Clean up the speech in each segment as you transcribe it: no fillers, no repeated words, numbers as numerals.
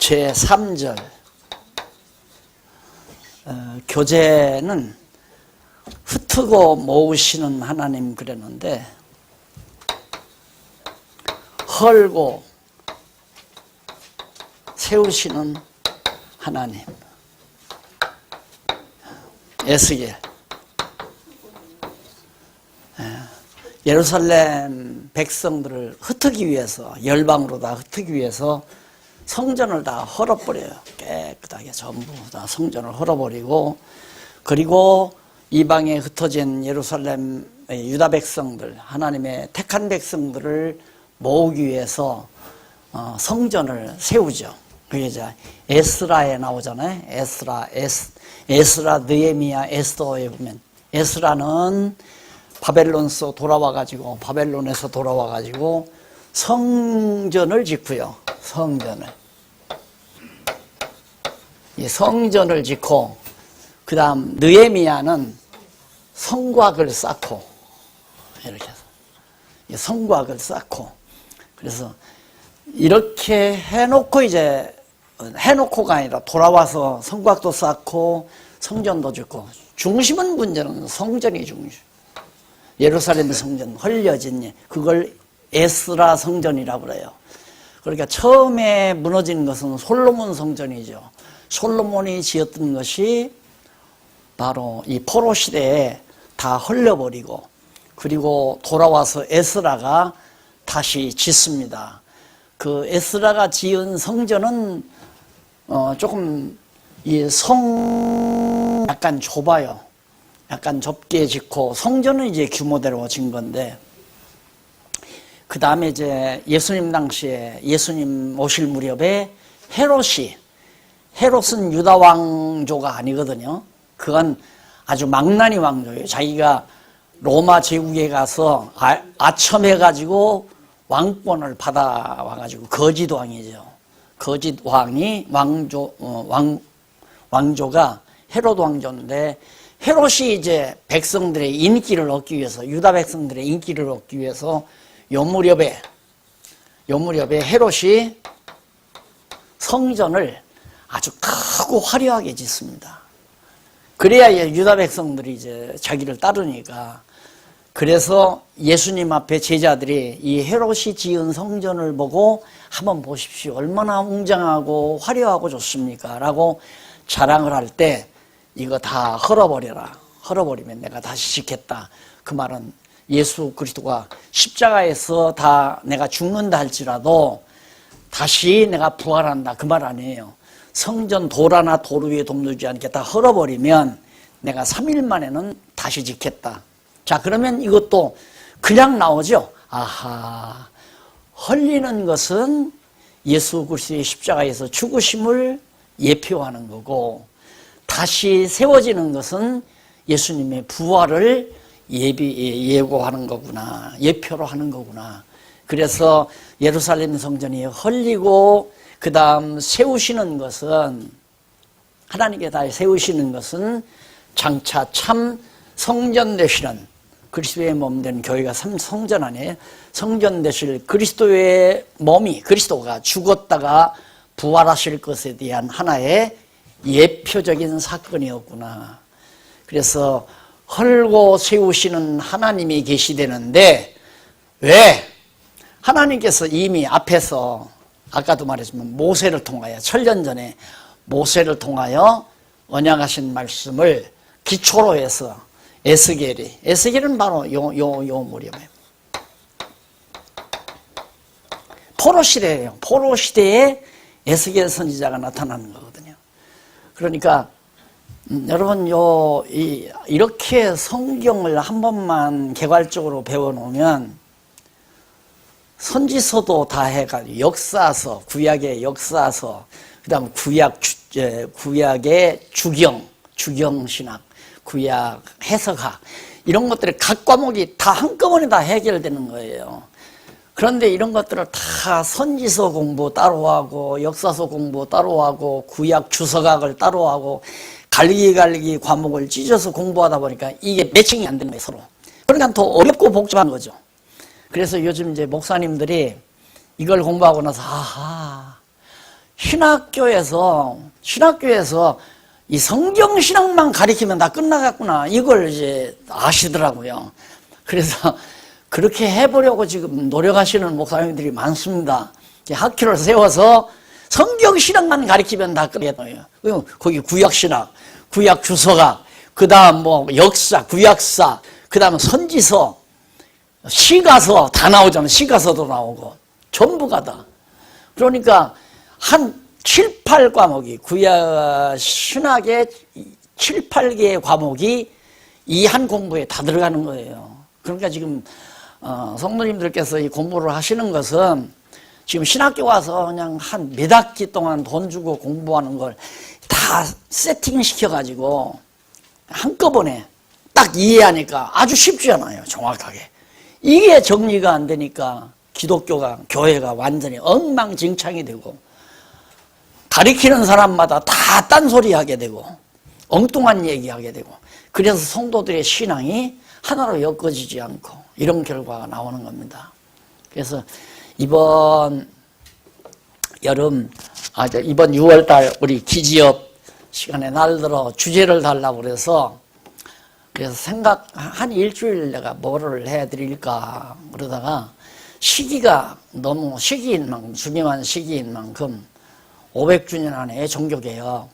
제3절 교재는 흩트고 모으시는 하나님 그랬는데 헐고 세우시는 하나님. 에스겔. 예루살렘 백성들을 흩트기 위해서, 열방으로 다 흩트기 위해서 성전을 다 헐어버려요. 깨끗하게 전부 다 성전을 헐어버리고, 그리고 이방에 흩어진 예루살렘 유다 백성들, 하나님의 택한 백성들을 모으기 위해서 성전을 세우죠. 그게 이제 에스라에 나오잖아요. 에스라, 느헤미야, 에스더에 보면 에스라는 바벨론에서 돌아와가지고 성전을 짓고요. 성전을 짓고, 그 다음 느헤미야는 성곽을 쌓고, 이렇게 해서 성곽을 쌓고, 그래서 이렇게 해놓고가 아니라 돌아와서 성곽도 쌓고 성전도 짓고, 중심은 문제는 성전이 중심. 예루살렘 성전 헐려진, 그걸 에스라 성전이라고 그래요. 그러니까 처음에 무너진 것은 솔로몬 성전이죠. 솔로몬이 지었던 것이 바로 이 포로 시대에 다 헐려버리고, 그리고 돌아와서 에스라가 다시 짓습니다. 그 에스라가 지은 성전은 조금 약간 좁아요. 약간 좁게 짓고, 성전은 이제 규모대로 진 건데, 그 다음에 이제 예수님 당시에, 예수님 오실 무렵에 헤롯은 유다 왕조가 아니거든요. 그건 아주 망나니 왕조예요. 자기가 로마 제국에 가서 아첨해가지고 왕권을 받아와가지고 거짓 왕이죠. 거짓 왕이 왕조가 헤롯 왕조인데, 헤롯이 이제 백성들의 인기를 얻기 위해서, 유다 백성들의 인기를 얻기 위해서 요 무렵에 헤롯이 성전을 아주 크고 화려하게 짓습니다. 그래야 유다 백성들이 이제 자기를 따르니까. 그래서 예수님 앞에 제자들이 이 헤롯이 지은 성전을 보고 한번 보십시오. 얼마나 웅장하고 화려하고 좋습니까? 라고 자랑을 할 때, 이거 다 헐어버려라. 헐어버리면 내가 다시 짓겠다. 그 말은 예수 그리스도가 십자가에서 다 내가 죽는다 할지라도 다시 내가 부활한다, 그 말 아니에요. 성전 돌 하나 돌 위에 돕누지 않게 다 헐어버리면 내가 3일 만에는 다시 짓겠다. 자, 그러면 이것도 그냥 나오죠. 아하, 헐리는 것은 예수 그리스도의 십자가에서 죽으심을 예표하는 거고, 다시 세워지는 것은 예수님의 부활을 예고하는 거구나, 예표로 하는 거구나. 그래서 예루살렘 성전이 헐리고, 그 다음 세우시는 것은, 하나님께 다 세우시는 것은 장차 참 성전 되시는, 그리스도의 몸 된 교회가 성전 아니에요. 성전 되실 그리스도의 몸이, 그리스도가 죽었다가 부활하실 것에 대한 하나의 예표적인 사건이었구나. 그래서 헐고 세우시는 하나님이 계시되는데, 왜? 하나님께서 이미 앞에서, 아까도 말했지만 모세를 통하여, 천년 전에 모세를 통하여 언약하신 말씀을 기초로 해서 에스겔은 바로 요 무렵에 포로 시대예요. 포로 시대에 에스겔 선지자가 나타나는 거거든요. 그러니까 여러분, 이렇게 성경을 한 번만 개괄적으로 배워놓으면 선지서도 다 해가지고, 역사서, 구약의 역사서, 그 다음 구약의 주경신학, 구약 해석학, 이런 것들이 각 과목이 다 한꺼번에 다 해결되는 거예요. 그런데 이런 것들을 다 선지서 공부 따로 하고, 역사서 공부 따로 하고, 구약 주석학을 따로 하고, 갈기 과목을 찢어서 공부하다 보니까 이게 매칭이 안 되는 거예요, 서로. 그러니까 더 어렵고 복잡한 거죠. 그래서 요즘 이제 목사님들이 이걸 공부하고 나서, 아하, 신학교에서 이 성경 신학만 가르치면 다 끝나갔구나. 이걸 이제 아시더라고요. 그래서 그렇게 해보려고 지금 노력하시는 목사님들이 많습니다. 학교를 세워서 성경 신학만 가르치면 다 끝나요. 거기 구약 신학, 구약 주석학, 그 다음 뭐 역사, 구약사, 그 다음 선지서, 시가서 다 나오잖아요. 시가서도 나오고 전부가 다. 그러니까 한 7, 8과목이 구약 신학의 7, 8개의 과목이 이 한 공부에 다 들어가는 거예요. 그러니까 지금 성도님들께서 이 공부를 하시는 것은 지금 신학교 와서 그냥 한 몇 학기 동안 돈 주고 공부하는 걸 다 세팅시켜 가지고 한꺼번에 딱 이해하니까 아주 쉽지 않아요. 정확하게. 이게 정리가 안 되니까 기독교가, 교회가 완전히 엉망진창이 되고 가리키는 사람마다 다 딴소리 하게 되고 엉뚱한 얘기하게 되고 그래서 성도들의 신앙이 하나로 엮어지지 않고 이런 결과가 나오는 겁니다. 그래서 이번 여름, 이번 6월달 우리 기지업 시간에 날들어 주제를 달라고 그래서 한 일주일 내가 뭐를 해드릴까 그러다가 시기가 너무 시기인 만큼, 중요한 시기인 만큼 500주년 안에 종교개혁,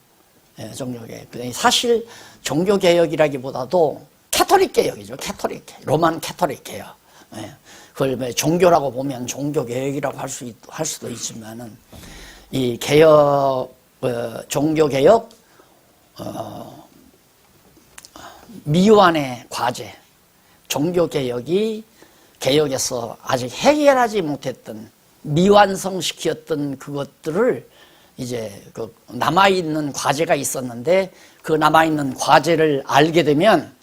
종교개혁. 사실 종교개혁이라기보다도 캐토릭 개혁이죠. 캐토릭, 로만 캐토릭 개혁. 그걸 종교라고 보면 종교개혁이라고 할 수도 있지만은 이 개혁, 종교개혁, 미완의 과제, 종교개혁이 개혁에서 아직 해결하지 못했던 미완성시켰던 그것들을 이제 그 남아있는 과제가 있었는데 그 남아있는 과제를 알게 되면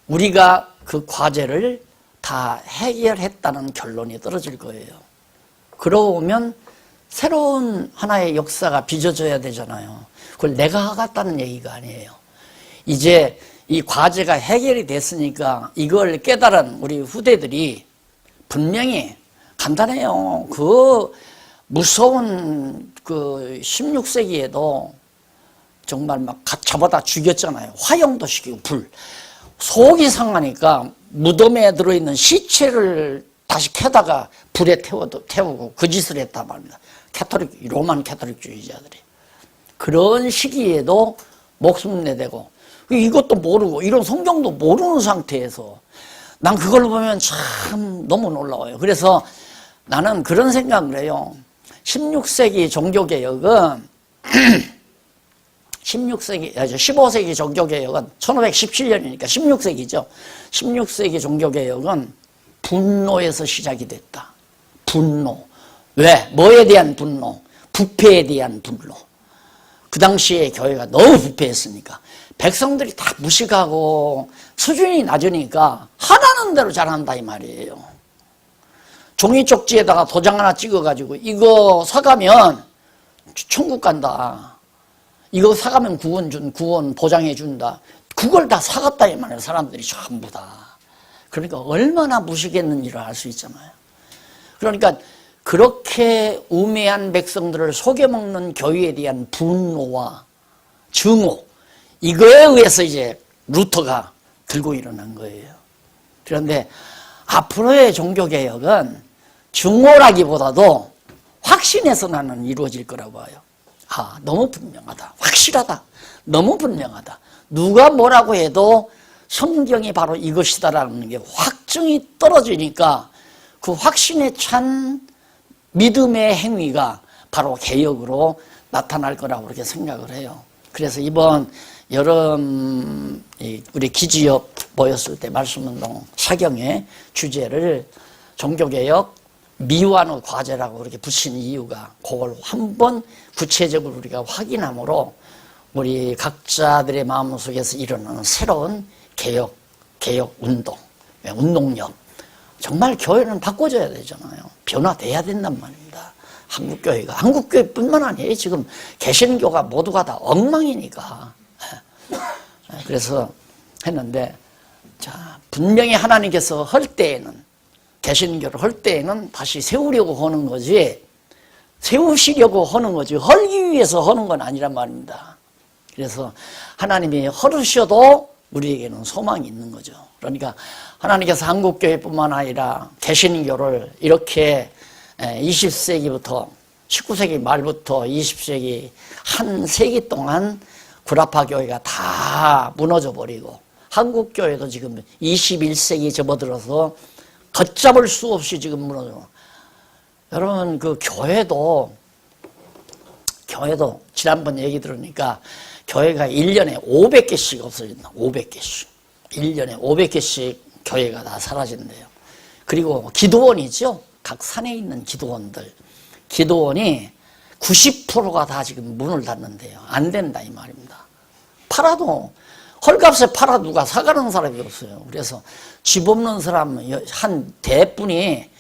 우리가 그 과제를 다 해결했다는 결론이 떨어질 거예요. 그러고 보면 새로운 하나의 역사가 빚어져야 되잖아요. 그걸 내가 하겠다는 얘기가 아니에요. 이제 이 과제가 해결이 됐으니까 이걸 깨달은 우리 후대들이 분명히 간단해요. 그 무서운 그 16세기에도 정말 막 잡아다 죽였잖아요. 화형도 시키고 불. 속이 상하니까 무덤에 들어있는 시체를 다시 캐다가 불에 태우고 그 짓을 했단 말입니다. 로만 캐토릭주의자들이. 그런 시기에도 목숨 내대고 이것도 모르고 이런 성경도 모르는 상태에서 난 그걸 보면 참 너무 놀라워요. 그래서 나는 그런 생각을 해요. 16세기 종교개혁은 15세기 종교개혁은 1517년이니까 16세기죠. 16세기 종교개혁은 분노에서 시작이 됐다. 분노. 왜? 뭐에 대한 분노? 부패에 대한 분노. 그 당시에 교회가 너무 부패했으니까 백성들이 다 무식하고 수준이 낮으니까 하라는 대로 잘한다 이 말이에요. 종이 쪽지에다가 도장 하나 찍어가지고 이거 사가면 천국 간다. 이거 사가면 구원 보장해 준다. 그걸 다 사갔다 이 말이에요. 사람들이 전부 다. 그러니까 얼마나 무식했는지를 알 수 있잖아요. 그러니까 그렇게 우매한 백성들을 속여먹는 교회에 대한 분노와 증오, 이거에 의해서 이제 루터가 들고 일어난 거예요. 그런데 앞으로의 종교개혁은 증오라기보다도 확신에서 나는 이루어질 거라고 봐요. 너무 분명하다. 확실하다. 너무 분명하다. 누가 뭐라고 해도 성경이 바로 이것이다라는 게 확증이 떨어지니까 그 확신에 찬 믿음의 행위가 바로 개혁으로 나타날 거라고 그렇게 생각을 해요. 그래서 이번 여름 우리 기지업 모였을 때 말씀운동 사경의 주제를 종교개혁 미완의 과제라고 그렇게 붙인 이유가 그걸 한번 구체적으로 우리가 확인함으로 우리 각자들의 마음속에서 일어나는 새로운 개혁 운동, 운동력. 정말 교회는 바꿔줘야 되잖아요. 변화돼야 된단 말입니다. 한국교회뿐만 아니에요. 지금 개신교가 모두가 다 엉망이니까. 그래서 했는데, 분명히 하나님께서 할 때에는, 개신교를 할 때에는 다시 세우려고 하는 거지, 세우시려고 하는 거지 헐기 위해서 하는 건 아니란 말입니다. 그래서 하나님이 헐으셔도 우리에게는 소망이 있는 거죠. 그러니까 하나님께서 한국교회뿐만 아니라 개신교를 이렇게 20세기부터 19세기 말부터 20세기 한 세기 동안 구라파 교회가 다 무너져 버리고 한국교회도 지금 21세기 접어들어서 걷잡을 수 없이 지금 무너져. 여러분 그 교회도 지난번 얘기 들으니까 교회가 1년에 500개씩 없어진다. 500개씩. 1년에 500개씩 교회가 다 사라진대요. 그리고 기도원이죠. 각 산에 있는 기도원들. 기도원이 90%가 다 지금 문을 닫는데요. 안 된다 이 말입니다. 팔아도 헐값에 팔아 누가 사가는 사람이 없어요. 그래서 집 없는 사람 한 대뿐이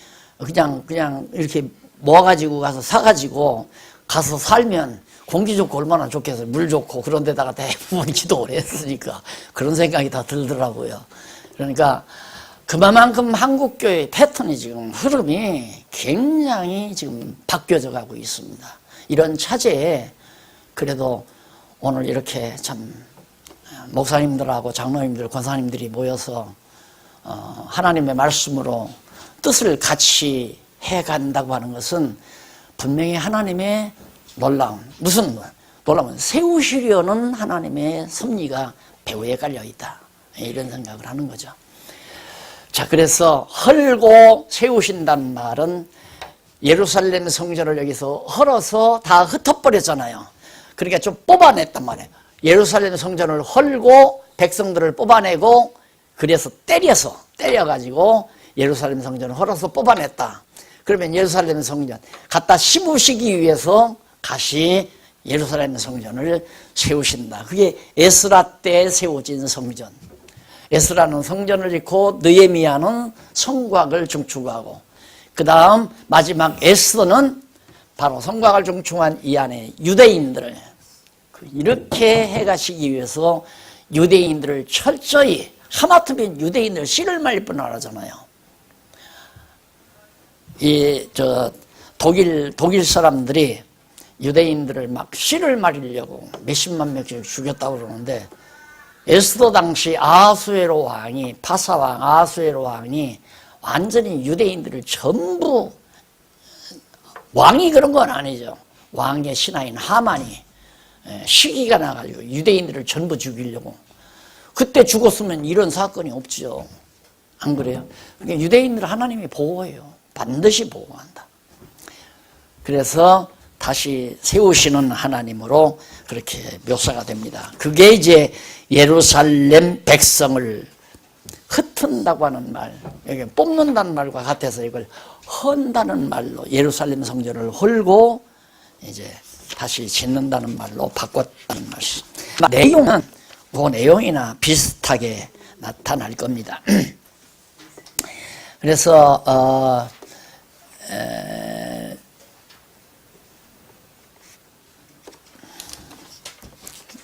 그냥 이렇게 모아가지고 가서 사가지고 가서 살면 공기 좋고 얼마나 좋겠어요. 물 좋고 그런 데다가 대부분 기도를 했으니까 그런 생각이 다 들더라고요. 그러니까 그만큼 한국교회의 패턴이 지금 흐름이 굉장히 지금 바뀌어져 가고 있습니다. 이런 차제에 그래도 오늘 이렇게 참 목사님들하고 장로님들, 권사님들이 모여서 하나님의 말씀으로 뜻을 같이 해간다고 하는 것은 분명히 하나님의 무슨 놀라운 세우시려는 하나님의 섭리가 배후에 깔려있다. 이런 생각을 하는 거죠. 자, 그래서 헐고 세우신다는 말은 예루살렘 성전을 여기서 헐어서 다 흩어버렸잖아요. 그러니까 좀 뽑아냈단 말이에요. 예루살렘 성전을 헐고 백성들을 뽑아내고 그래서 때려가지고 예루살렘 성전을 헐어서 뽑아냈다. 그러면 예루살렘 성전 갖다 심으시기 위해서 다시 예루살렘 성전을 세우신다. 그게 에스라 때 세워진 성전. 에스라는 성전을 짓고 느헤미야는 성곽을 중추하고 그 다음 마지막 에스더는 바로 성곽을 중추한 이 안에 유대인들을 이렇게 해가시기 위해서 유대인들을 철저히 하마터면 유대인들 씨를 말릴 뿐 알았잖아요. 독일 사람들이 유대인들을 막 씨를 말리려고 몇십만 명씩 죽였다고 그러는데 에스더 당시 아하수에로 왕이 파사왕 아하수에로 왕이 완전히 유대인들을 전부 왕이 그런 건 아니죠. 왕의 신하인 하만이 시기가 나가지고 유대인들을 전부 죽이려고 그때 죽었으면 이런 사건이 없죠. 안 그래요? 그러니까 유대인들을 하나님이 보호해요. 반드시 보호한다. 그래서 다시 세우시는 하나님으로 그렇게 묘사가 됩니다. 그게 이제 예루살렘 백성을 흩은다고 하는 말, 여기 뽑는다는 말과 같아서 이걸 헌다는 말로 예루살렘 성전을 헐고 이제 다시 짓는다는 말로 바꿨다는 말씀. 내용은 그 내용이나 비슷하게 나타날 겁니다. 그래서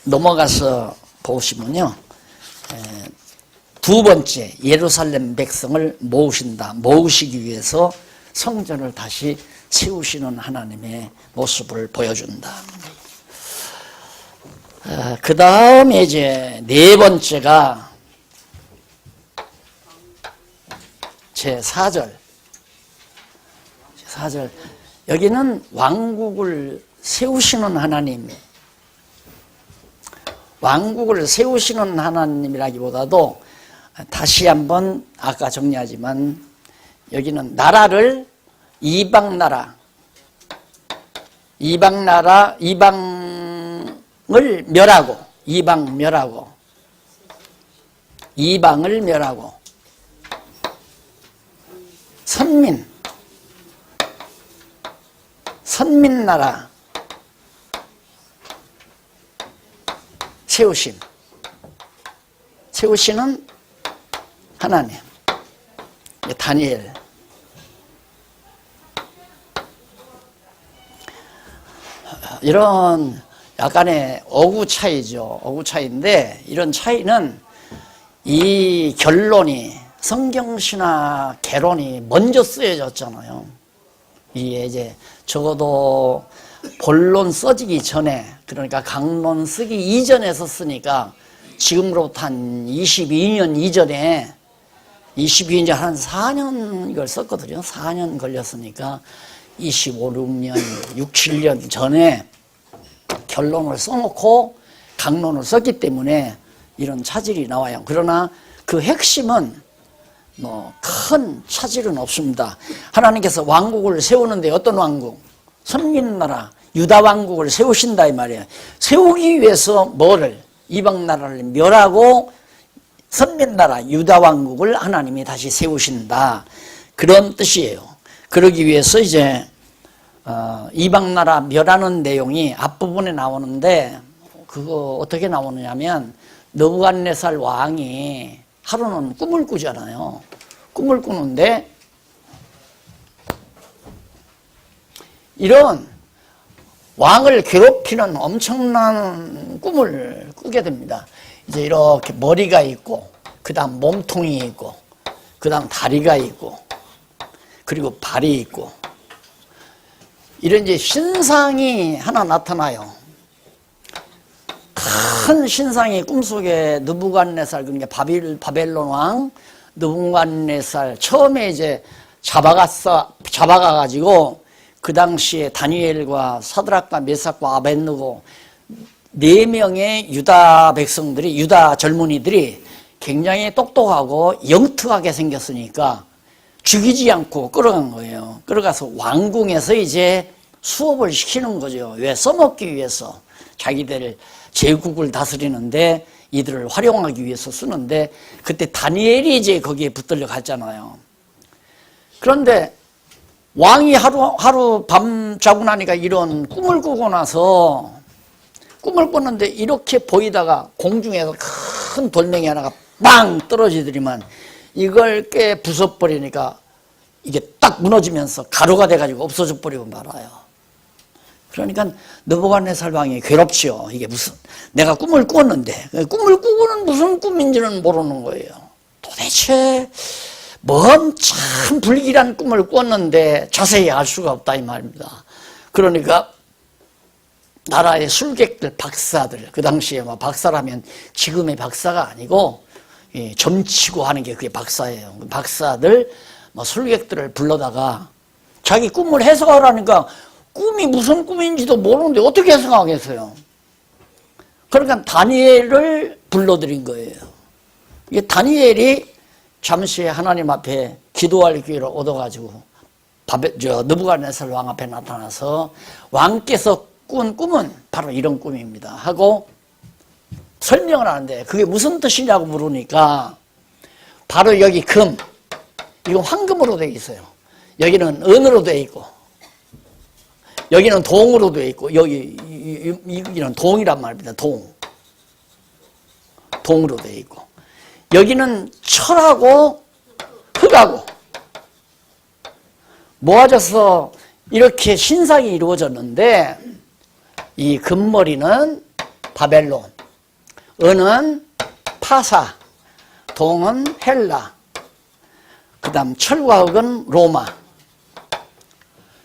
넘어가서 보시면요. 두 번째 예루살렘 백성을 모으시기 위해서 성전을 다시 세우시는 하나님의 모습을 보여준다. 그 다음에 이제 네 번째가 제4절. 여기는 왕국을 세우시는 하나님. 왕국을 세우시는 하나님이라기보다도 다시 한번 아까 정리하지만 여기는 나라를 이방을 멸하고 이방을 멸하고 선민 나라 세우시는 하나님. 다니엘. 이런 약간의 어구 차이죠. 어구 차이인데 이런 차이는 이 결론이 성경신화 개론이 먼저 쓰여졌잖아요. 이게 이제 적어도 본론 써지기 전에, 그러니까 강론 쓰기 이전에 썼으니까 지금으로부터 한 22년 이전에, 22년 한 4년 이걸 썼거든요. 4년 걸렸으니까 25, 6년, 6, 7년 전에 결론을 써놓고 강론을 썼기 때문에 이런 차질이 나와요. 그러나 그 핵심은 뭐 큰 차질은 없습니다. 하나님께서 왕국을 세우는데 어떤 왕국? 선민나라 유다 왕국을 세우신다 이 말이에요. 세우기 위해서 뭐를? 이방 나라를 멸하고 선민나라 유다 왕국을 하나님이 다시 세우신다, 그런 뜻이에요. 그러기 위해서 이제 이방 나라 멸하는 내용이 앞부분에 나오는데, 그거 어떻게 나오느냐면 느부갓네살 왕이 하루는 꿈을 꾸잖아요. 꿈을 꾸는데 이런 왕을 괴롭히는 엄청난 꿈을 꾸게 됩니다. 이제 이렇게 머리가 있고, 그 다음 몸통이 있고, 그 다음 다리가 있고, 그리고 발이 있고, 이런 이제 신상이 하나 나타나요. 큰 신상이 꿈속에 느부갓네살, 그러니까 바벨론 왕 느부갓네살 처음에 이제 잡아가가지고 그 당시에 다니엘과 사드락과 메삭과 아벳느고 4명의 유다 백성들이, 유다 젊은이들이 굉장히 똑똑하고 영특하게 생겼으니까 죽이지 않고 끌어간 거예요. 끌어가서 왕궁에서 이제 수업을 시키는 거죠. 왜? 써먹기 위해서. 자기들 제국을 다스리는데 이들을 활용하기 위해서 쓰는데, 그때 다니엘이 이제 거기에 붙들려 갔잖아요. 그런데 왕이 하루 밤 자고 나니까 이런 꿈을 꾸고 나서, 꿈을 꿨는데 이렇게 보이다가 공중에서 큰 돌멩이 하나가 빵 떨어지더니만 이걸 깨 부숴버리니까 이게 딱 무너지면서 가루가 돼가지고 없어져 버리고 말아요. 그러니까 느부갓네살 왕이 괴롭죠. 이게 무슨, 내가 꿈을 꾸었는데 꿈을 꾸고는 무슨 꿈인지는 모르는 거예요. 도대체 뭔 참 불길한 꿈을 꿨는데 자세히 알 수가 없다 이 말입니다. 그러니까 나라의 술객들, 박사들, 그 당시에 뭐 박사라면 지금의 박사가 아니고 점치고 하는 게 그게 박사예요. 박사들, 뭐 술객들을 불러다가 자기 꿈을 해석하라니까 꿈이 무슨 꿈인지도 모르는데 어떻게 해석하겠어요? 그러니까 다니엘을 불러들인 거예요. 이게 다니엘이 잠시 하나님 앞에 기도할 기회를 얻어가지고 느부갓네살 왕 앞에 나타나서 왕께서 꾼 꿈은 바로 이런 꿈입니다 하고 설명을 하는데, 그게 무슨 뜻이냐고 물으니까 바로 여기 금, 이건 황금으로 되어 있어요. 여기는 은으로 되어 있고, 여기는 동으로 되어 있고, 여기는 동이란 말입니다. 동으로 되어 있고, 여기는 철하고 흙하고 모아져서 이렇게 신상이 이루어졌는데, 이 금머리는 바벨론, 은은 파사, 동은 헬라, 그 다음 철과 흙은 로마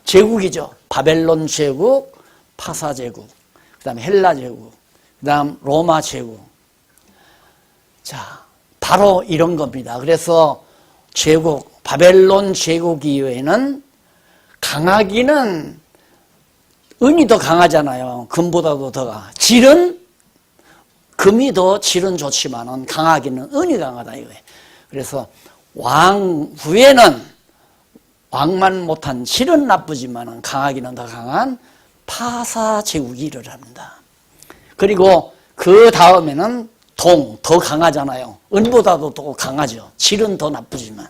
제국이죠. 바벨론 제국, 파사 제국, 그 다음 헬라 제국, 그 다음 로마 제국. 자, 바로 이런 겁니다. 그래서 제국, 바벨론 제국 이외에는 강하기는 은이 더 강하잖아요. 금보다도 더 강하. 질은 금이 더 질은 좋지만은 강하기는 은이 강하다 이거예요. 그래서 왕 후에는 왕만 못한 질은 나쁘지만은 강하기는 더 강한 파사 제국이 일어납니다. 그리고 그 다음에는 더 강하잖아요. 은보다도 더 강하죠. 질은 더 나쁘지만.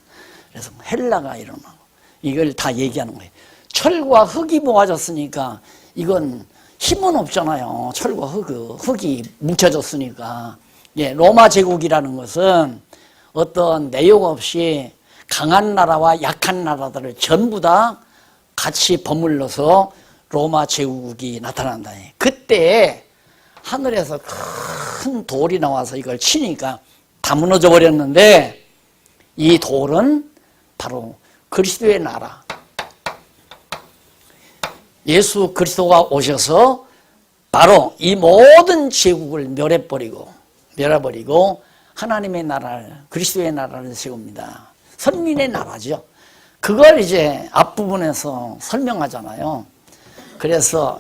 그래서 헬라가 일어나고, 이걸 다 얘기하는 거예요. 철과 흙이 모아졌으니까 이건 힘은 없잖아요. 철과 흙이 뭉쳐졌으니까. 예, 로마 제국이라는 것은 어떤 내용 없이 강한 나라와 약한 나라들을 전부 다 같이 버물러서 로마 제국이 나타난다. 그때 하늘에서 큰 돌이 나와서 이걸 치니까 다 무너져 버렸는데, 이 돌은 바로 그리스도의 나라, 예수 그리스도가 오셔서 바로 이 모든 제국을 멸해버리고 하나님의 나라를, 그리스도의 나라를 세웁니다. 선민의 나라죠. 그걸 이제 앞부분에서 설명하잖아요. 그래서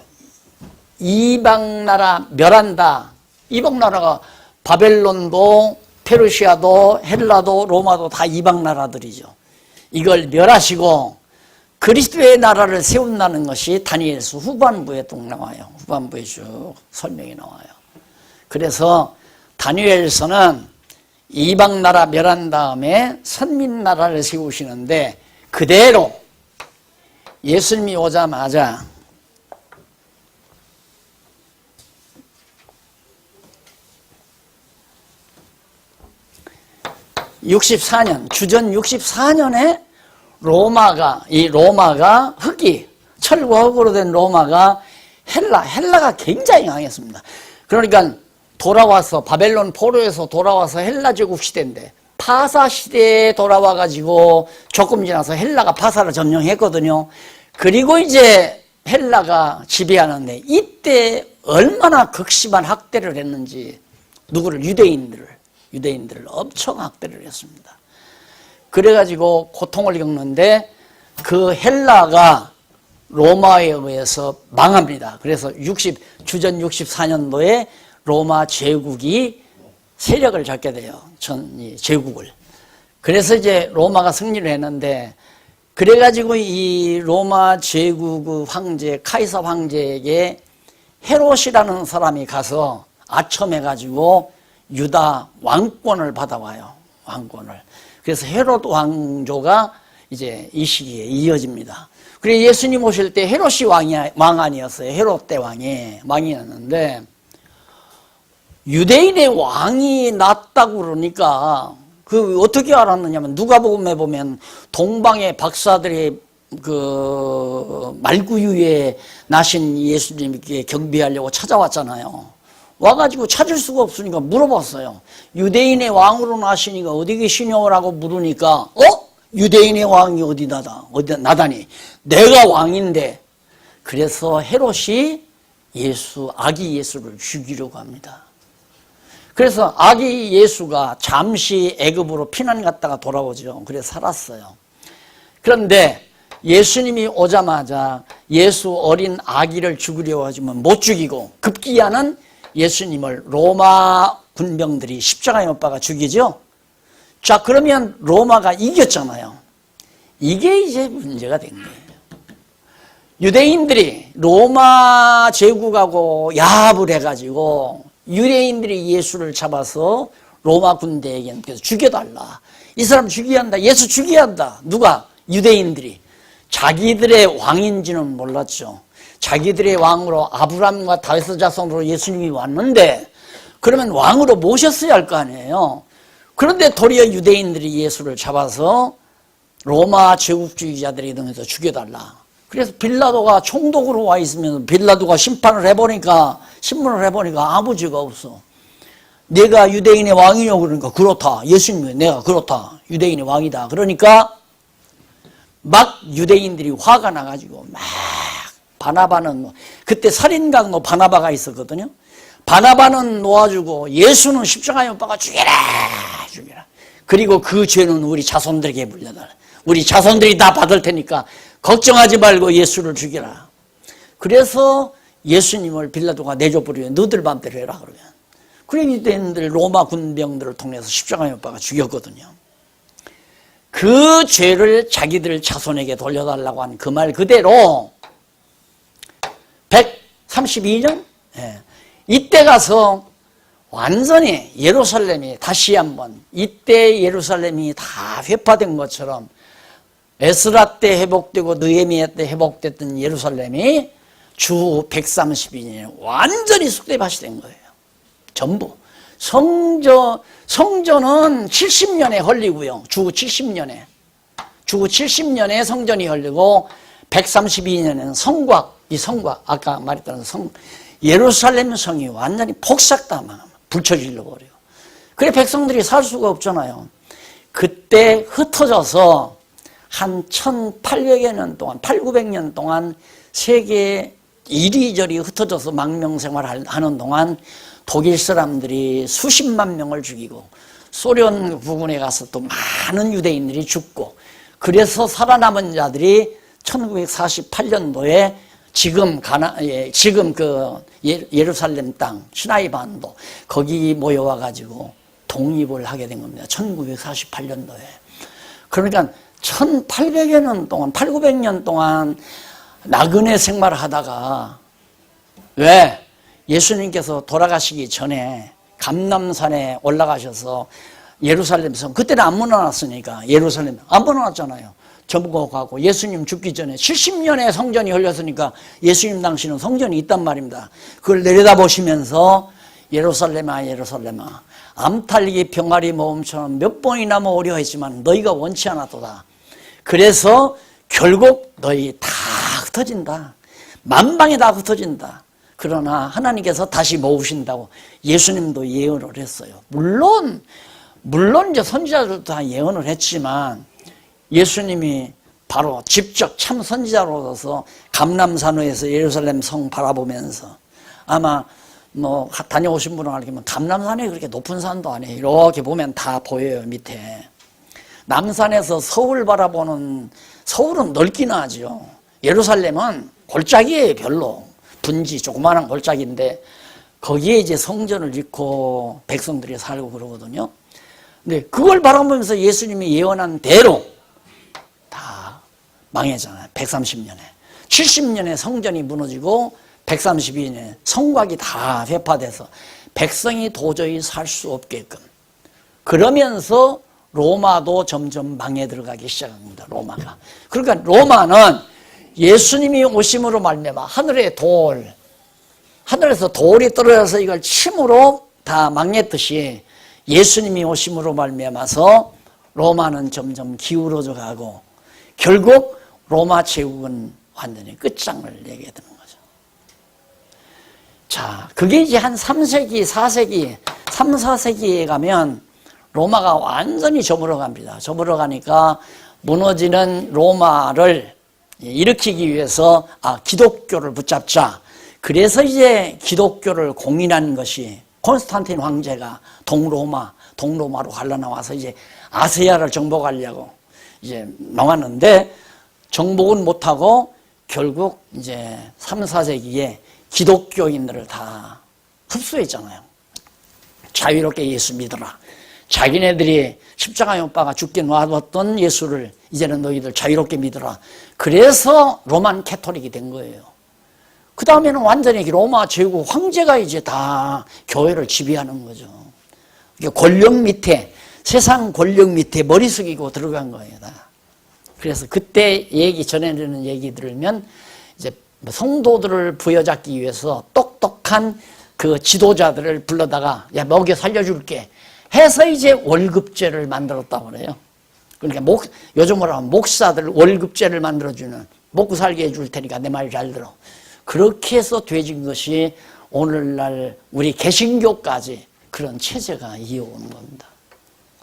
이방 나라 멸한다. 이방 나라가 바벨론도 페르시아도 헬라도 로마도 다 이방 나라들이죠. 이걸 멸하시고 그리스도의 나라를 세운다는 것이 다니엘서 후반부에 또 나와요. 후반부에 쭉 설명이 나와요. 그래서 다니엘서는 이방 나라 멸한 다음에 선민 나라를 세우시는데 그대로 예수님이 오자마자 주전 64년에 로마가 흑이 철과 흑으로 된 로마가 헬라가 굉장히 강했습니다. 그러니까 돌아와서 바벨론 포로에서 돌아와서 헬라 제국 시대인데 파사 시대에 돌아와 가지고 조금 지나서 헬라가 파사를 점령했거든요. 그리고 이제 헬라가 지배하는데 이때 얼마나 극심한 학대를 했는지 누구를 유대인들을 엄청 학대를 했습니다. 그래가지고 고통을 겪는데 그 헬라가 로마에 의해서 망합니다. 그래서 주전 64년도에 로마 제국이 세력을 잡게 돼요. 제국을. 그래서 이제 로마가 승리를 했는데 그래가지고 이 로마 제국 황제 카이사 황제에게 헤롯이라는 사람이 가서 아첨해가지고 유다 왕권을 받아와요. 왕권을. 그래서 헤롯 왕조가 이제 이 시기에 이어집니다. 그리고 예수님 오실 때 헤롯이 왕 아니었어요. 헤롯 때 왕이었는데 유대인의 왕이 났다고 그러니까 그 어떻게 알았느냐면 누가복음에 보면 동방의 박사들이 그 말구유에 나신 예수님께 경배하려고 찾아왔잖아요. 와가지고 찾을 수가 없으니까 물어봤어요. 유대인의 왕으로 나시니까 어디 계시냐고 물으니까 유대인의 왕이 어디 나다니 내가 왕인데. 그래서 헤롯이 아기 예수를 죽이려고 합니다. 그래서 아기 예수가 잠시 애굽으로 피난 갔다가 돌아오죠. 그래서 살았어요. 그런데 예수님이 오자마자 예수 어린 아기를 죽이려고 하지만 못 죽이고 급기야는 예수님을 로마 군병들이 십자가에 못 박아 죽이죠. 자, 그러면 로마가 이겼잖아요. 이게 이제 문제가 된 거예요. 유대인들이 로마 제국하고 야합을 해가지고 유대인들이 예수를 잡아서 로마 군대에게 죽여달라. 이 사람 죽여야 한다. 예수 죽여야 한다. 누가? 유대인들이. 자기들의 왕인지는 몰랐죠. 자기들의 왕으로 아브람과 다윗의 자손으로 예수님이 왔는데 그러면 왕으로 모셨어야 할 거 아니에요. 그런데 도리어 유대인들이 예수를 잡아서 로마 제국주의자들이 등에서 죽여달라. 그래서 빌라도가 총독으로 와 있으면 빌라도가 신문을 해보니까 아무 죄가 없어. 내가 유대인의 왕이냐고 그러니까 그렇다. 예수님이 내가 그렇다. 유대인의 왕이다. 그러니까 막 유대인들이 화가 나가지고 막 바나바는 그때 살인강도 바나바가 있었거든요. 바나바는 놓아주고 예수는 십자가에 못 박아 죽여라. 그리고 그 죄는 우리 자손들에게 물려달라. 우리 자손들이 다 받을 테니까 걱정하지 말고 예수를 죽여라. 그래서 예수님을 빌라도가 내줘버리면 너들 맘대로 해라 그러면. 그래 유대인들 로마 군병들을 통해서 십자가에 못 박아 죽였거든요. 그 죄를 자기들 자손에게 돌려달라고 한 그 말 그대로 132년? 이때 가서 완전히 예루살렘이 다시 한번 이때 예루살렘이 다 회파된 것처럼 에스라 때 회복되고 느헤미야 때 회복됐던 예루살렘이 주 132년에 완전히 쑥대밭이 된 거예요. 전부. 성전은 70년에 헐리고요. 주 70년에 성전이 헐리고 132년에는 성곽, 아까 말했던 예루살렘 성이 완전히 폭삭다 불쳐질러 버려요. 그래 백성들이 살 수가 없잖아요. 그때 흩어져서 한 1800여 년 동안, 800~900년 동안 세계에 이리저리 흩어져서 망명생활하는 동안 독일 사람들이 수십만 명을 죽이고 소련 부근에 가서 또 많은 유대인들이 죽고, 그래서 살아남은 자들이 1948년도에 지금 그 예루살렘 땅 시나이 반도 거기 모여와 가지고 독립을 하게 된 겁니다. 1948년도에. 그러니까 1800여 년 동안, 800~900년 동안 나그네 생활을 하다가, 왜? 예수님께서 돌아가시기 전에 감람산에 올라가셔서 예루살렘 성, 그때는 안 무너놨으니까, 예루살렘 안 무너놨잖아요. 전부 가고, 예수님 죽기 전에 70년의 성전이 흘렸으니까 예수님 당시는 성전이 있단 말입니다. 그걸 내려다보시면서 예루살렘아 예루살렘아 암탈기 병아리 모음처럼 몇 번이나 모으려 했지만 너희가 원치 않았도다. 그래서 결국 너희 다 흩어진다. 만방에 다 흩어진다. 그러나 하나님께서 다시 모으신다고 예수님도 예언을 했어요. 물론 이제 선지자들도 다 예언을 했지만 예수님이 바로 직접 참 선지자로서 감람산에서 예루살렘 성 바라보면서, 아마 뭐 다녀오신 분은 알겠지만 감람산이 그렇게 높은 산도 아니에요. 이렇게 보면 다 보여요. 밑에 남산에서 서울 바라보는, 서울은 넓긴 하죠. 예루살렘은 골짜기예요. 별로 분지 조그마한 골짜기인데 거기에 이제 성전을 짓고 백성들이 살고 그러거든요. 근데 그걸 바라보면서 예수님이 예언한 대로 다 망했잖아요. 130년에 70년에 성전이 무너지고 132년에 성곽이 다 회파돼서 백성이 도저히 살 수 없게끔, 그러면서 로마도 점점 망해 들어가기 시작합니다. 로마가. 그러니까 로마는 예수님이 오심으로 말미암아 하늘에서 돌이 떨어져서 이걸 침으로 다 망했듯이 예수님이 오심으로 말미암아서 로마는 점점 기울어져 가고 결국 로마 제국은 완전히 끝장을 내게 되는 거죠. 자, 그게 이제 한 3세기, 4세기, 3, 4세기에 가면 로마가 완전히 저물어 갑니다. 저물어 가니까 무너지는 로마를 일으키기 위해서 기독교를 붙잡자. 그래서 이제 기독교를 공인한 것이 콘스탄틴 황제가 동로마로 갈라나와서 이제 아시아를 정복하려고 이제 나왔는데 정복은 못하고 결국 이제 3, 4세기에 기독교인들을 다 흡수했잖아요. 자유롭게 예수 믿어라. 자기네들이 십자가에 못 박아 죽게 놔뒀던 예수를 이제는 너희들 자유롭게 믿어라. 그래서 로만 캐토릭이 된 거예요. 그 다음에는 완전히 로마 제국 황제가 이제 다 교회를 지배하는 거죠. 권력 밑에, 세상 권력 밑에 머리 숙이고 들어간 거예요. 다. 그래서 그때 전해지는 얘기 들으면 이제 성도들을 부여잡기 위해서 똑똑한 그 지도자들을 불러다가 야, 먹여 살려줄게 해서 이제 월급제를 만들었다고 그래요. 그러니까 요즘으로 하면 목사들 월급제를 만들어주는, 먹고 살게 해줄 테니까 내 말 잘 들어. 그렇게 해서 되진 것이 오늘날 우리 개신교까지 그런 체제가 이어오는 겁니다.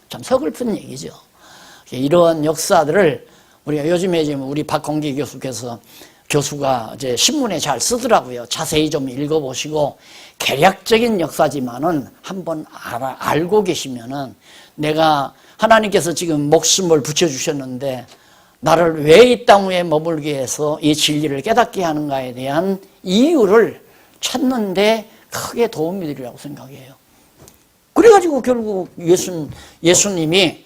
참 서글픈 얘기죠. 이런 역사들을 우리가 요즘에 지금 우리 박홍기 교수가 이제 신문에 잘 쓰더라고요. 자세히 좀 읽어보시고 개략적인 역사지만은 한번 알고 계시면은 내가 하나님께서 지금 목숨을 붙여주셨는데 나를 왜 이 땅 위에 머물게 해서 이 진리를 깨닫게 하는가에 대한 이유를 찾는데 크게 도움이 되리라고 생각해요. 그래가지고 결국 예수님이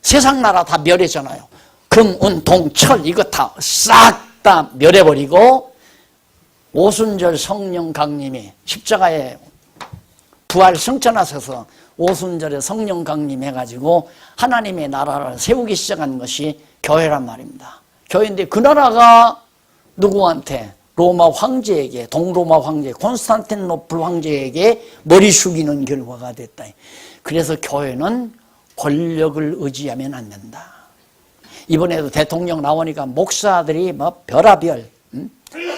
세상 나라 다 멸했잖아요. 금, 은, 동, 철 이거 다 싹 다 멸해버리고 오순절 성령 강림이 십자가에 부활 성천하셔서 오순절에 성령 강림해가지고 하나님의 나라를 세우기 시작한 것이 교회란 말입니다. 교회인데 그 나라가 누구한테? 로마 황제에게, 동로마 황제, 콘스탄틴노플 황제에게 머리 숙이는 결과가 됐다. 그래서 교회는 권력을 의지하면 안 된다. 이번에도 대통령 나오니까 목사들이 뭐 별하별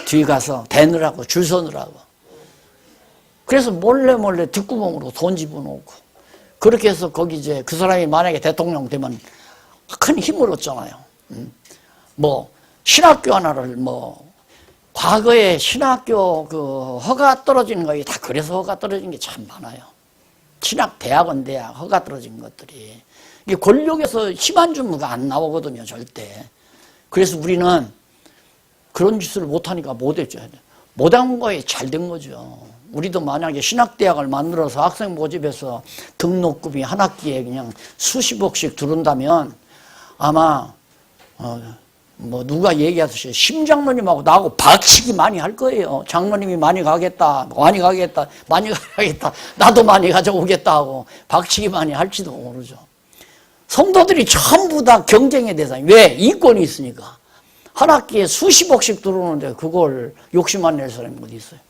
뒤에 가서 대느라고 줄 서느라고 그래서 몰래 뒷구멍으로 돈 집어넣고 그렇게 해서 거기 이제 그 사람이 만약에 대통령 되면 큰 힘을 얻잖아요. 뭐 신학교 하나를 뭐 과거에 신학교 그 허가 떨어지는 거에 다 그래서 허가 떨어진 게 참 많아요. 신학 대학원 대학 허가 떨어진 것들이 이게 권력에서 심한 주무가 안 나오거든요, 절대. 그래서 우리는 그런 짓을 못하니까 못했죠. 못한 거에 잘 된 거죠. 우리도 만약에 신학대학을 만들어서 학생 모집해서 등록금이 한 학기에 그냥 수십억씩 들어온다면 아마 뭐 누가 얘기하듯이 심장로님하고 나하고 박치기 많이 할 거예요. 장로님이 많이 가겠다, 많이 가겠다, 많이 가겠다, 나도 많이 가져오겠다 하고 박치기 많이 할지도 모르죠. 성도들이 전부 다 경쟁의 대상이. 왜? 인권이 있으니까. 한 학기에 수십억씩 들어오는데 그걸 욕심 안 낼 사람이 어디 있어요?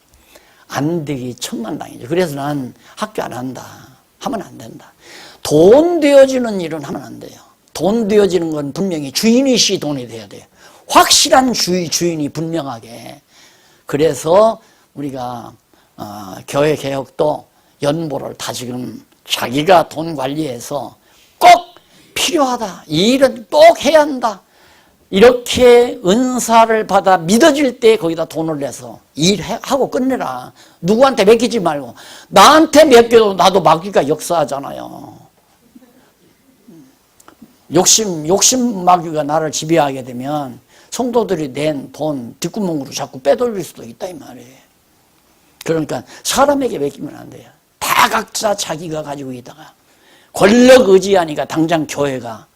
안 되기 천만당이죠. 그래서 난 학교 안 한다. 하면 안 된다. 돈 되어지는 일은 하면 안 돼요. 돈 되어지는 건 분명히 주인이시 돈이 돼야 돼요. 확실한 주인이 분명하게. 그래서 우리가 교회 개혁도 연보를 다지금 자기가 돈 관리해서 꼭 필요하다. 이 일은 꼭 해야 한다. 이렇게 은사를 받아 믿어질 때 거기다 돈을 내서 일하고 끝내라. 누구한테 맡기지 말고. 나한테 맡겨도 나도 맡기가 역사하잖아요. 욕심 마귀가 나를 지배하게 되면 성도들이 낸 돈 뒷구멍으로 자꾸 빼돌릴 수도 있다 이 말이에요. 그러니까 사람에게 맡기면 안 돼요. 다 각자 자기가 가지고 있다가 권력 의지하니까 당장 교회가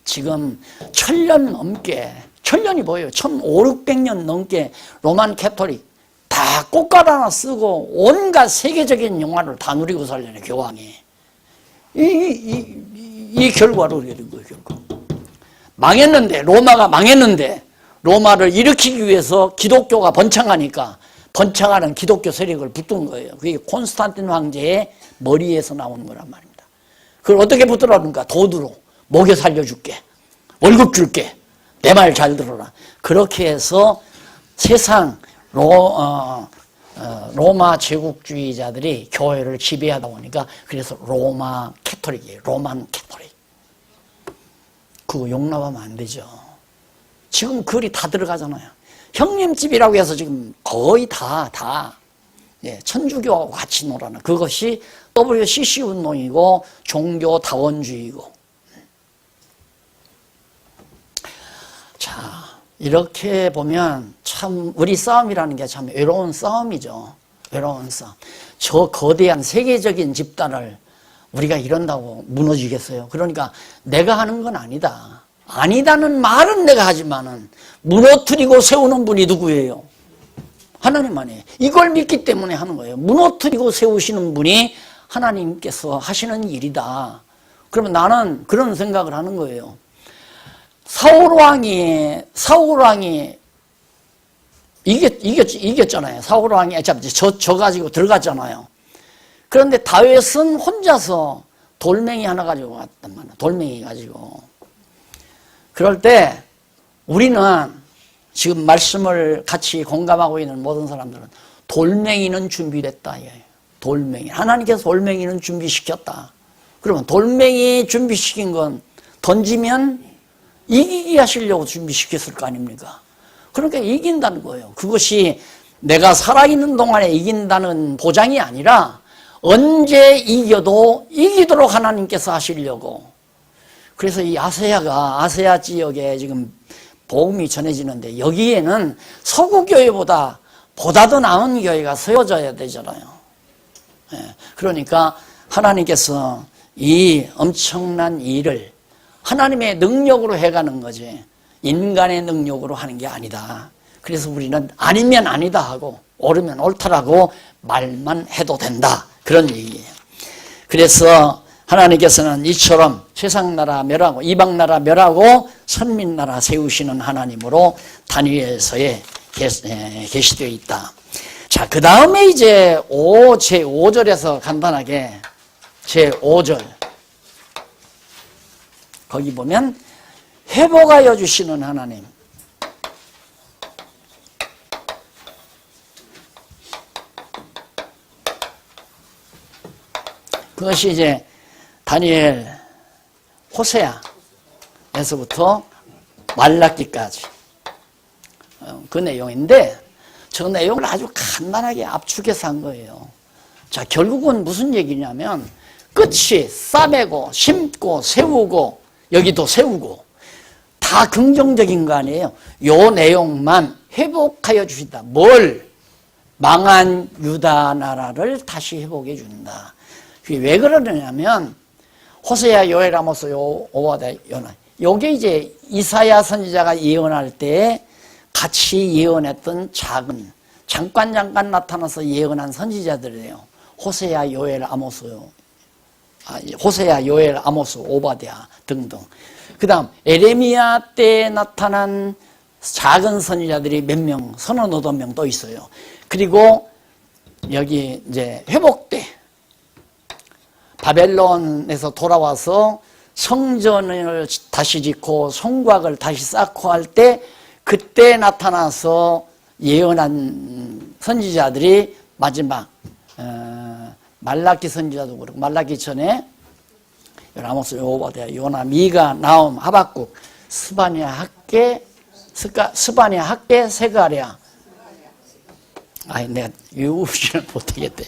지금 1000년 넘게, 1000년이 뭐예요? 1500년 넘게 로만 캐토릭 다 꽃갈 하나 쓰고 온갖 세계적인 영화를 다 누리고 살려네, 교황이. 이 결과로 그렇게 된 거예요, 결국. 망했는데, 로마가 망했는데, 로마를 일으키기 위해서 기독교가 번창하니까 번창하는 기독교 세력을 붙든 거예요. 그게 콘스탄틴 황제의 머리에서 나오는 거란 말입니다. 그걸 어떻게 붙들어놓는가? 돈으로. 먹여 살려줄게. 월급 줄게. 내 말 잘 들어라. 그렇게 해서 세상 로마 제국주의자들이 교회를 지배하다 보니까 그래서 로마 캐토릭이에요. 로만 캐토릭. 그거 용납하면 안 되죠. 지금 글이 다 들어가잖아요. 형님집이라고 해서 지금 거의 다 천주교하고 같이 놀아는 그것이 WCC 운동이고 종교 다원주의고. 자, 이렇게 보면 참 우리 싸움이라는 게 참 외로운 싸움이죠. 외로운 싸움. 저 거대한 세계적인 집단을 우리가 이런다고 무너지겠어요? 그러니까 내가 하는 건 아니다. 아니다는 말은 내가 하지만은 무너뜨리고 세우는 분이 누구예요? 하나님 아니에요. 이걸 믿기 때문에 하는 거예요. 무너뜨리고 세우시는 분이 하나님께서 하시는 일이다. 그러면 나는 그런 생각을 하는 거예요. 사울왕이 이겼잖아요. 사울왕이 저 가지고 들어갔잖아요. 그런데 다윗은 혼자서 돌멩이 하나 가지고 갔단 말이야. 돌멩이 가지고. 그럴 때 우리는 지금 말씀을 같이 공감하고 있는 모든 사람들은 돌멩이는 준비됐다. 돌멩이. 하나님께서 돌멩이는 준비시켰다. 그러면 돌멩이 준비시킨 건 던지면 이기게 하시려고 준비시켰을 거 아닙니까? 그러니까 이긴다는 거예요. 그것이 내가 살아있는 동안에 이긴다는 보장이 아니라 언제 이겨도 이기도록 하나님께서 하시려고. 그래서 이 아세아 지역에 지금 복음이 전해지는데 여기에는 서구교회보다 더 나은 교회가 세워져야 되잖아요. 그러니까 하나님께서 이 엄청난 일을 하나님의 능력으로 해가는 거지 인간의 능력으로 하는 게 아니다. 그래서 우리는 아니면 아니다 하고 옳으면 옳다라고 말만 해도 된다. 그런 얘기예요. 그래서 하나님께서는 이처럼 세상 나라 멸하고 이방 나라 멸하고 선민 나라 세우시는 하나님으로 다니엘서에 계시되어 있다. 자, 그 다음에 이제 제5절에서 간단하게 제5절 거기 보면 회복하여 주시는 하나님. 그것이 이제 다니엘 호세아에서부터 말라기까지 그 내용인데 저 내용을 아주 간단하게 압축해서 한 거예요. 자, 결국은 무슨 얘기냐면 끝이 싸매고 심고 세우고 여기도 세우고 다 긍정적인 거 아니에요. 요 내용만 회복하여 주신다. 뭘? 망한 유다 나라를 다시 회복해 준다. 그게 왜 그러냐면 호세아, 요엘, 아모스, 오바댜, 요나 요게 이제 이사야 선지자가 예언할 때 같이 예언했던 작은 잠깐 나타나서 예언한 선지자들이에요. 호세아, 요엘, 아모스, 호세아, 요엘, 아모스, 오바댜 등등. 그 다음 에레미야 때 나타난 작은 선지자들이 몇 명, 서너 너댓 명 또 있어요. 그리고 여기 이제 회복 때 바벨론에서 돌아와서 성전을 다시 짓고 성곽을 다시 쌓고 할 때 그때 나타나서 예언한 선지자들이 마지막 말라기 선지자도 그렇고 말라기 전에 아모스, 오바댜, 요나, 미가, 나움, 하박국, 스바냐, 학계, 세가랴. 아니 내가 외우지를 못하겠대.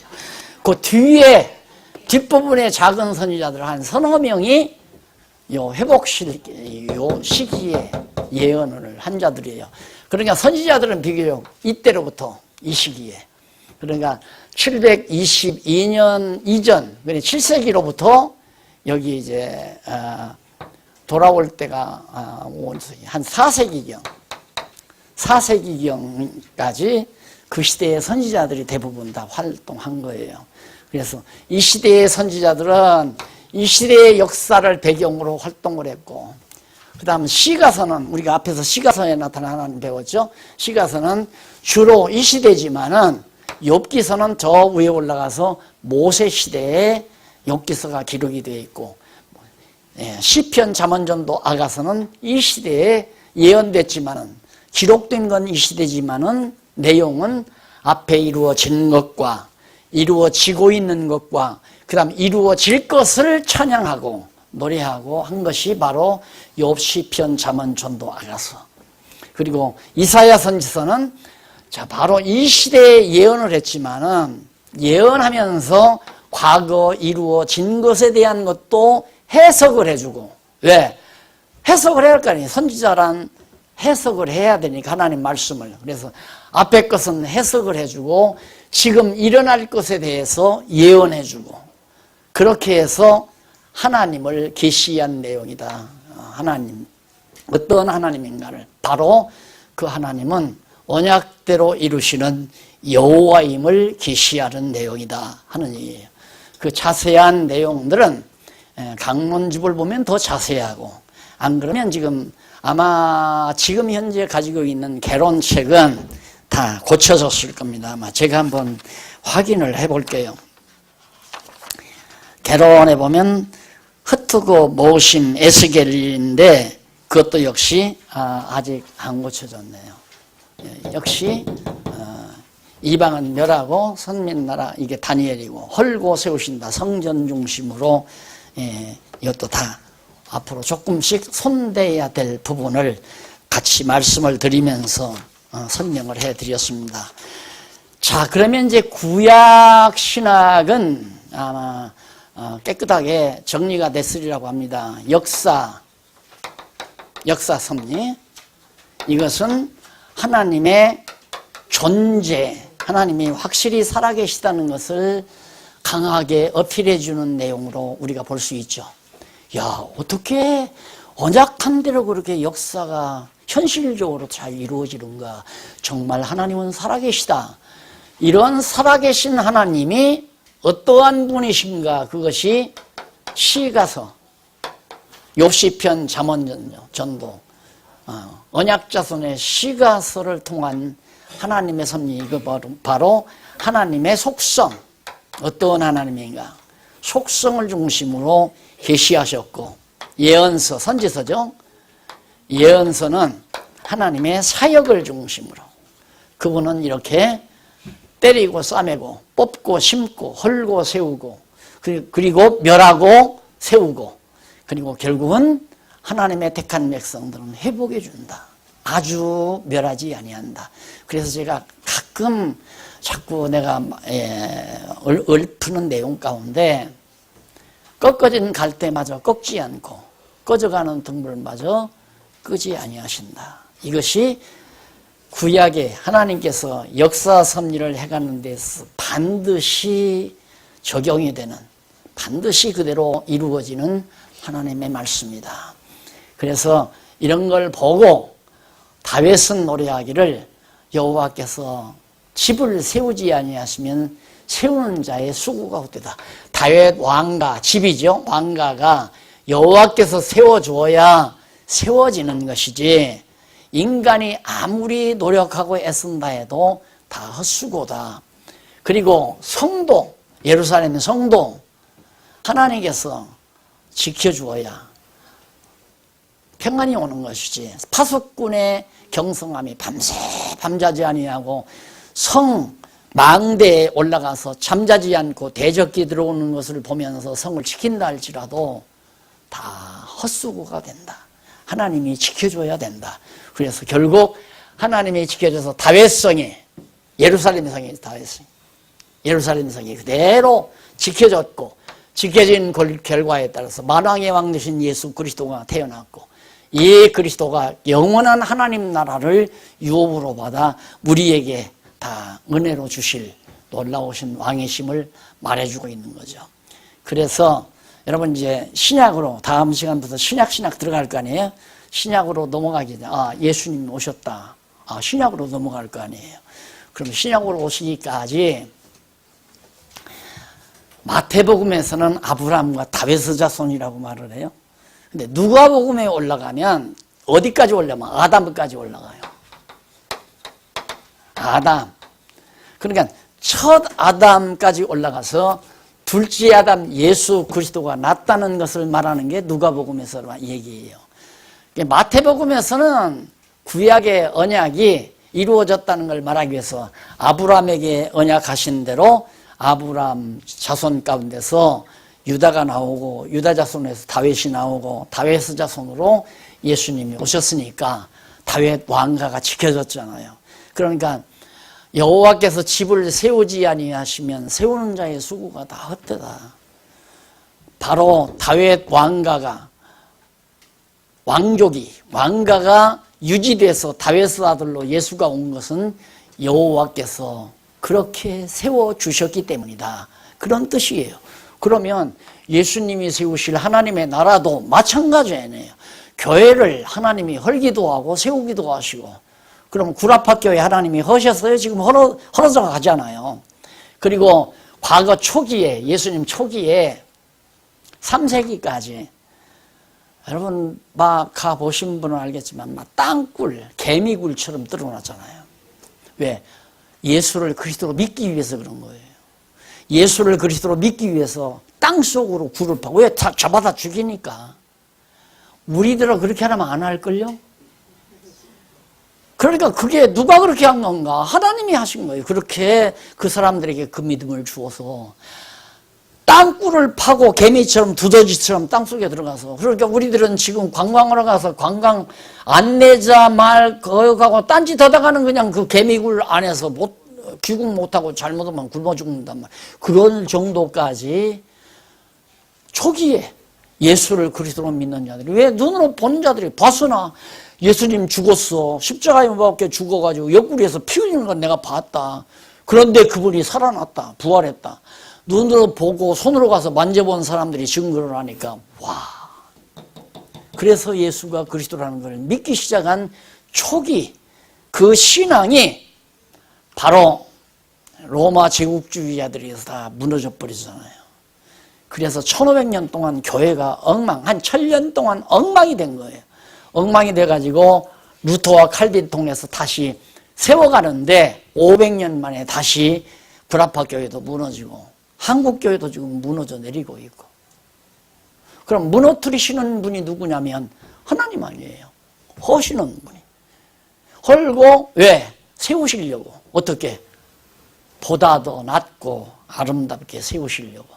그 뒤에 뒷부분에 작은 선지자들 한 서너 명이 요 회복실 요 시기에 예언을 한 자들이에요. 그러니까 선지자들은 비교적 이때로부터 이 시기에 그러니까 722년 이전, 그러니까 7세기로부터 여기 이제 돌아올 때가 한 4세기경까지 그 시대의 선지자들이 대부분 다 활동한 거예요. 그래서 이 시대의 선지자들은 이 시대의 역사를 배경으로 활동을 했고, 그 다음 시가서는 우리가 앞에서 시가서에 나타난 하나님 배웠죠. 시가서는 주로 이 시대지만은 욥기서는 저 위에 올라가서 모세 시대에 욥기서가 기록이 되어 있고, 시편, 잠언전도, 아가서는 이 시대에 예언됐지만은 기록된 건 이 시대지만은 내용은 앞에 이루어진 것과 이루어지고 있는 것과 그 다음 이루어질 것을 찬양하고 노래하고 한 것이 바로 욥, 시편, 잠언, 전도, 아가서. 그리고 이사야 선지서는 자 바로 이 시대에 예언을 했지만은 예언하면서 과거 이루어진 것에 대한 것도 해석을 해주고, 왜? 해석을 해야 할 거 아니에요. 선지자란 해석을 해야 되니까 하나님 말씀을. 그래서 앞에 것은 해석을 해주고 지금 일어날 것에 대해서 예언해주고 그렇게 해서 하나님을 계시한 내용이다. 하나님, 어떤 하나님인가를 바로 그 하나님은 언약대로 이루시는 여호와임을 계시하는 내용이다 하는 얘기예요. 그 자세한 내용들은 강론집을 보면 더 자세하고, 안 그러면 지금 아마 지금 현재 가지고 있는 개론책은 다 고쳐졌을 겁니다. 아마 제가 한번 확인을 해볼게요. 개론에 보면 흩트고 모심 에스겔인데 그것도 역시 아직 안 고쳐졌네요. 역시 이방은 멸하고 선민나라 이게 다니엘이고 헐고 세우신다 성전 중심으로 이것도 다 앞으로 조금씩 손대야 될 부분을 같이 말씀을 드리면서 설명을 해드렸습니다. 자, 그러면 이제 구약 신학은 아마 깨끗하게 정리가 됐으리라고 합니다. 역사 섭리, 이것은 하나님의 존재, 하나님이 확실히 살아계시다는 것을 강하게 어필해 주는 내용으로 우리가 볼 수 있죠. 야, 어떻게 언약한 대로 그렇게 역사가 현실적으로 잘 이루어지는가. 정말 하나님은 살아계시다. 이런 살아계신 하나님이 어떠한 분이신가. 그것이 시가서, 욥시편, 잠언, 전도, 언약자손의 시가서를 통한 하나님의 섭리, 이거 바로 하나님의 속성, 어떤 하나님인가. 속성을 중심으로 계시하셨고, 예언서, 선지서죠. 예언서는 하나님의 사역을 중심으로, 그분은 이렇게 때리고 싸매고 뽑고 심고 헐고 세우고 그리고 멸하고 세우고, 그리고 결국은 하나님의 택한 백성들은 회복해 준다. 아주 멸하지 아니한다. 그래서 제가 가끔 자꾸 내가 읊는 내용 가운데 꺾어진 갈대마저 꺾지 않고 꺼져가는 등불마저 끄지 아니하신다. 이것이 구약에 하나님께서 역사 섭리를 해가는 데서 반드시 적용이 되는, 반드시 그대로 이루어지는 하나님의 말씀이다. 그래서 이런 걸 보고 다윗은 노래하기를 여호와께서 집을 세우지 아니하시면 세우는 자의 수고가 헛되다. 다윗 왕가, 집이죠. 왕가가 여호와께서 세워주어야 세워지는 것이지 인간이 아무리 노력하고 애쓴다 해도 다 헛수고다. 그리고 성도, 예루살렘의 성도 하나님께서 지켜주어야 평안이 오는 것이지 파수꾼의 경성함이 밤새 밤자지 아니하고 성 망대에 올라가서 잠자지 않고 대적기 들어오는 것을 보면서 성을 지킨다 할지라도 다 헛수고가 된다. 하나님이 지켜줘야 된다. 그래서 결국 하나님이 지켜줘서 다윗성이, 예루살렘 성이 다윗성, 예루살렘 성이 그대로 지켜졌고, 지켜진 결과에 따라서 만왕의 왕 되신 예수 그리스도가 태어났고, 이 그리스도가 영원한 하나님 나라를 유업으로 받아 우리에게 다 은혜로 주실 놀라우신 왕이심을 말해주고 있는 거죠. 그래서 여러분 이제 신약으로 다음 시간부터 신약 들어갈 거 아니에요? 신약으로 넘어가기 전에 예수님 오셨다. 신약으로 넘어갈 거 아니에요. 그럼 신약으로 오시기까지 마태복음에서는 아브라함과 다윗의 자손이라고 말을 해요. 근데 누가복음에 올라가면 어디까지 올라가면 아담까지 올라가요. 아담. 그러니까 첫 아담까지 올라가서 둘째 아담 예수 그리스도가 났다는 것을 말하는 게 누가복음에서 얘기해요. 마태복음에서는 구약의 언약이 이루어졌다는 걸 말하기 위해서 아브라함에게 언약하신 대로 아브라함 자손 가운데서 유다가 나오고 유다 자손에서 다윗이 나오고 다윗의 자손으로 예수님이 오셨으니까 다윗 왕가가 지켜졌잖아요. 그러니까 여호와께서 집을 세우지 아니하시면 세우는 자의 수고가 다 헛되다. 바로 다윗 왕가가 왕가가 유지돼서 다윗의 아들로 예수가 온 것은 여호와께서 그렇게 세워주셨기 때문이다. 그런 뜻이에요. 그러면 예수님이 세우실 하나님의 나라도 마찬가지예요. 교회를 하나님이 헐기도 하고 세우기도 하시고, 그럼 구라파교회 하나님이 허셨어요? 지금 헐어져 가잖아요. 그리고 과거 초기에, 예수님 초기에 3세기까지 여러분 막 가보신 분은 알겠지만 막 땅굴, 개미굴처럼 뚫어놨잖아요. 왜? 예수를 그리스도로 믿기 위해서 그런 거예요. 예수를 그리스도로 믿기 위해서 땅속으로 굴을 파고, 왜? 잡아다 죽이니까. 우리들은 그렇게 하면 안 할걸요? 그러니까 그게 누가 그렇게 한 건가? 하나님이 하신 거예요. 그렇게 그 사람들에게 그 믿음을 주어서 땅굴을 파고 개미처럼 두더지처럼 땅속에 들어가서, 그러니까 우리들은 지금 관광하러 가서 관광 안내자 말 거기 가고 딴짓 하다가는 그냥 그 개미굴 안에서 귀국 못하고 잘못하면 굶어 죽는단 말이에요. 그런 정도까지 초기에 예수를 그리스도로 믿는 자들이, 왜? 눈으로 보는 자들이 봤으나 예수님 죽었어, 십자가에 못 박혀 죽어가지고 옆구리에서 피 흘리는 건 내가 봤다. 그런데 그분이 살아났다, 부활했다. 눈으로 보고 손으로 가서 만져본 사람들이 증거를 하니까 와. 그래서 예수가 그리스도라는 걸 믿기 시작한 초기 그 신앙이 바로 로마 제국주의자들이 다 무너져 버리잖아요. 그래서 1500년 동안 교회가 한 1000년 동안 엉망이 된 거예요. 엉망이 돼가지고 루터와 칼빈 통해서 다시 세워가는데 500년 만에 다시 구라파 교회도 무너지고 한국 교회도 지금 무너져 내리고 있고. 그럼 무너뜨리시는 분이 누구냐면 하나님 아니에요. 허시는 분이. 헐고, 왜? 세우시려고. 어떻게? 보다 더 낫고 아름답게 세우시려고.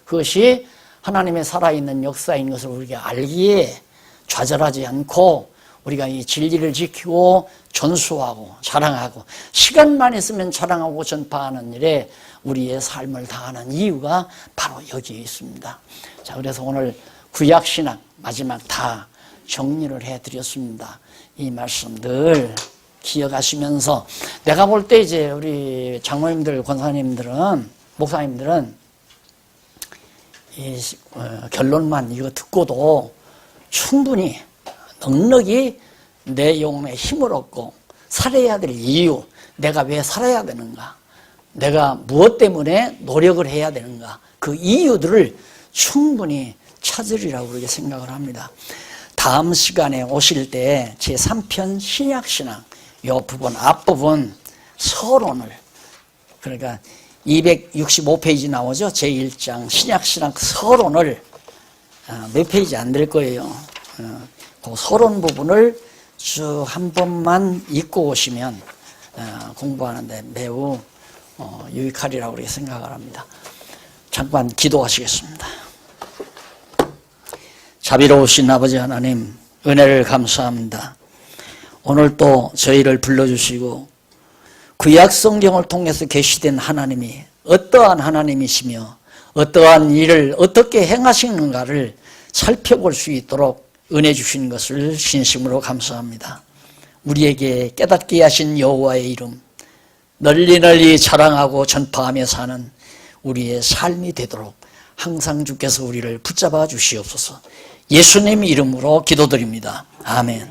그것이 하나님의 살아있는 역사인 것을 우리가 알기에 좌절하지 않고 우리가 이 진리를 지키고 전수하고 자랑하고 시간만 있으면 자랑하고 전파하는 일에 우리의 삶을 다하는 이유가 바로 여기에 있습니다. 자, 그래서 오늘 구약신학 마지막 다 정리를 해드렸습니다. 이 말씀들 기억하시면서 내가 볼 때 이제 우리 장로님들, 권사님들은, 목사님들은 이 결론만 이거 듣고도 충분히 넉넉히 내 영혼에 힘을 얻고 살아야 될 이유, 내가 왜 살아야 되는가, 내가 무엇 때문에 노력을 해야 되는가, 그 이유들을 충분히 찾으리라고 그렇게 생각을 합니다. 다음 시간에 오실 때 제3편 신약신앙 이 부분, 앞부분 서론을, 그러니까 265페이지 나오죠. 제1장 신약신앙 서론을 몇 페이지 안 될 거예요. 그 서론 부분을 쭉 한 번만 읽고 오시면 공부하는데 매우 유익하리라고 그렇게 생각을 합니다. 잠깐 기도하시겠습니다. 자비로우신 아버지 하나님, 은혜를 감사합니다. 오늘 또 저희를 불러주시고 구약 성경을 통해서 계시된 하나님이 어떠한 하나님이시며 어떠한 일을 어떻게 행하시는가를 살펴볼 수 있도록 은혜 주신 것을 진심으로 감사합니다. 우리에게 깨닫게 하신 여호와의 이름 널리 널리 자랑하고 전파하며 사는 우리의 삶이 되도록 항상 주께서 우리를 붙잡아 주시옵소서. 예수님 이름으로 기도드립니다. 아멘.